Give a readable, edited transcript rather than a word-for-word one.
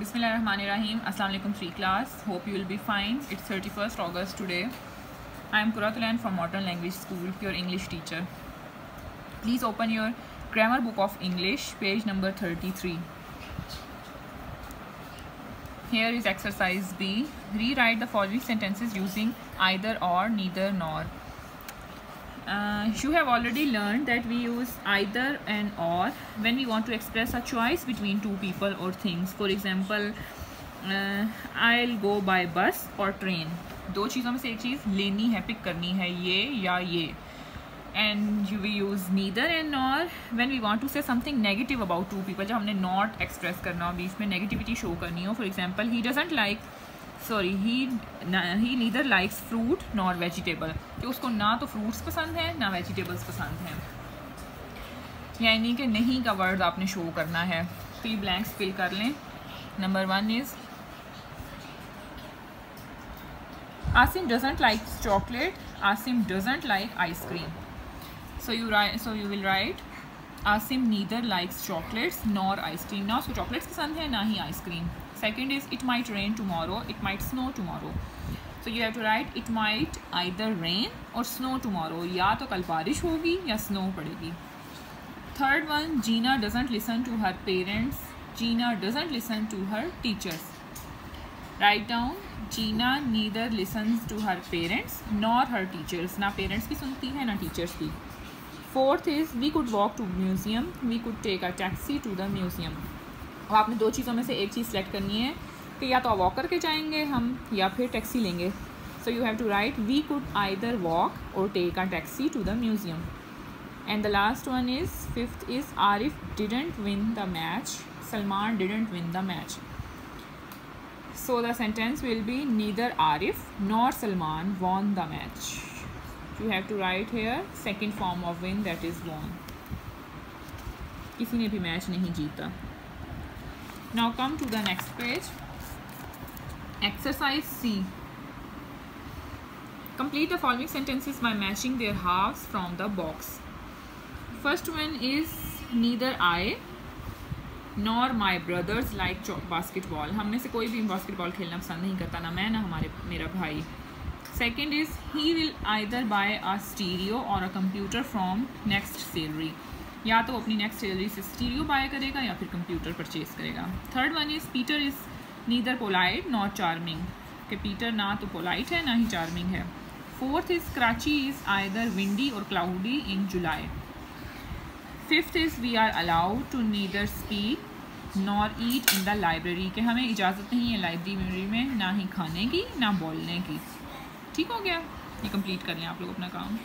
Bismillahirrahmanirrahim. Assalamu alaikum free class. Hope you will be fine. It's 31st August today. I am Kuratulan from Modern Language School, your English teacher. Please open your grammar book of English, page number 33. Here is exercise B. Rewrite the following sentences using either or, neither nor. You have already learned that we use either and or when we want to express a choice between two people or things. For example, I'll go by bus or train. दो चीज़ों में से एक चीज़ लेनी है, pick करनी है, ये या ये. And we use neither and nor when we want to say something negative about two people. जब हमने not express करना हो, बीच में negativity show करनी हो. For example, he neither likes fruit nor vegetable. कि उसको ना तो फ्रूट्स पसंद है ना वेजिटेबल्स पसंद हैं. यानी कि नहीं का वर्ड आपने शो करना है. तो ये ब्लैंक्स फिल कर लें. Number 1 is Asim doesn't like chocolate. Asim doesn't like ice cream. So you will write Asim neither likes chocolates nor ice cream. ना उसको चॉकलेट्स पसंद है ना ही ice cream. Second is it might rain tomorrow. It might snow tomorrow. So you have to write it might either rain or snow tomorrow. या तो कल बारिश होगी या स्नो पड़ेगी. Third one, Gina doesn't listen to her parents. Gina doesn't listen to her teachers. Write down Gina neither listens to her parents nor her teachers. ना parents की सुनती है ना teachers की. Fourth is we could walk to museum. We could take a taxi to the museum. अब आपने दो चीज़ों में से एक चीज़ सेलेक्ट करनी है कि या तो आप वॉक करके जाएंगे हम या फिर टैक्सी लेंगे. So you have to write we could either walk or take a taxi to the museum. And the last one is fifth is Arif didn't win the match. Salman didn't win the match. So the sentence will be neither Arif nor Salman won the match. You have to write here second form of win, that is won. किसी ने भी match नहीं जीता. Now come to the next page. Exercise C. Complete the following sentences by matching their halves from the box. First one is neither I nor my brothers like basketball. हम में से कोई भी बास्केटबॉल खेलना पसंद नहीं करता, ना मैं ना मेरा भाई. Second is he will either buy a stereo or a computer from next salary. या तो अपनी नेक्स्ट सैलरी से स्टीरियो बाय करेगा या फिर कंप्यूटर परचेज करेगा. Third one is Peter is neither polite nor charming. कि पीटर ना तो पोलाइट है ना ही चार्मिंग है. Fourth is Karachi is either windy or cloudy in July. Fifth is we are allowed to neither speak nor eat in the library. कि हमें इजाज़त नहीं है लाइब्रेरी में ना ही खाने की ना बोलने की. ठीक हो गया. ये कंप्लीट कर लें आप लोग अपना काम.